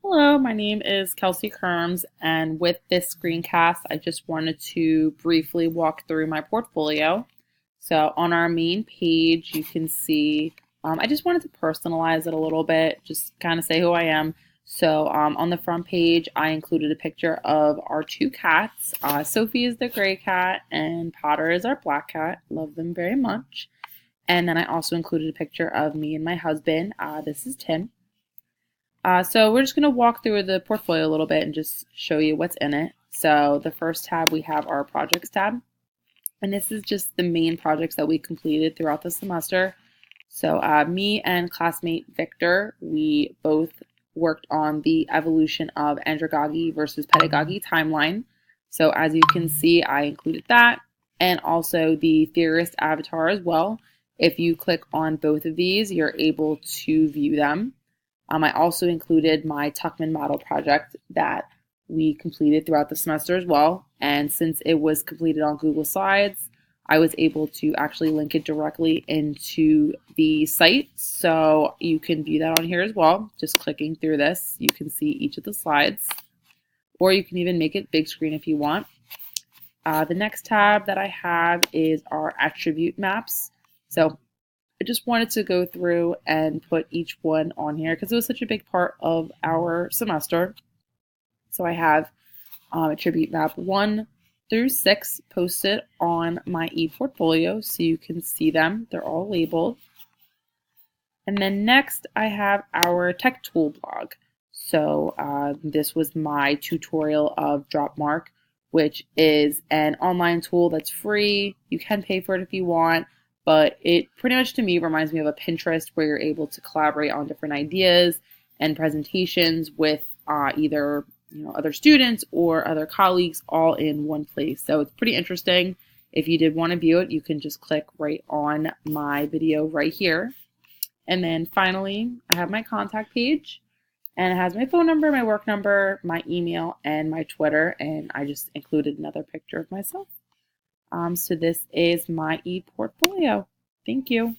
Hello, my name is Kelsey Kerms, and with this screencast, I just wanted to briefly walk through my portfolio. So, on our main page, you can see I just wanted to personalize it a little bit, just kind of say who I am. So, on the front page, I included a picture of our two cats. Sophie is the gray cat, and Potter is our black cat. Love them very much. And then I also included a picture of me and my husband. This is Tim. So we're just going to walk through the portfolio a little bit and just show you what's in it. So the first tab, we have our projects tab. And this is just the main projects that we completed throughout the semester. So me and classmate Victor, we both worked on the evolution of andragogy versus pedagogy timeline. So as you can see, I included that and also the theorist avatar as well. If you click on both of these, you're able to view them. I also included my Tuckman model project that we completed throughout the semester as well. And since it was completed on Google Slides, I was able to actually link it directly into the site. So you can view that on here as well. Just clicking through this, you can see each of the slides, or you can even make it big screen if you want. The next tab that I have is our attribute maps. So I just wanted to go through and put each one on here because it was such a big part of our semester. So I have attribute map 1 through 6 posted on my ePortfolio so you can see them. They're all labeled. And then next I have our tech tool blog. So this was my tutorial of Dropmark, which is an online tool that's free. You can pay for it if you want, but it pretty much to me reminds me of a Pinterest where you're able to collaborate on different ideas and presentations with either other students or other colleagues all in one place. So it's pretty interesting. If you did want to view it, you can just click right on my video right here. And then finally, I have my contact page, and it has my phone number, my work number, my email, and my Twitter, and I just included another picture of myself. So this is my ePortfolio. Thank you.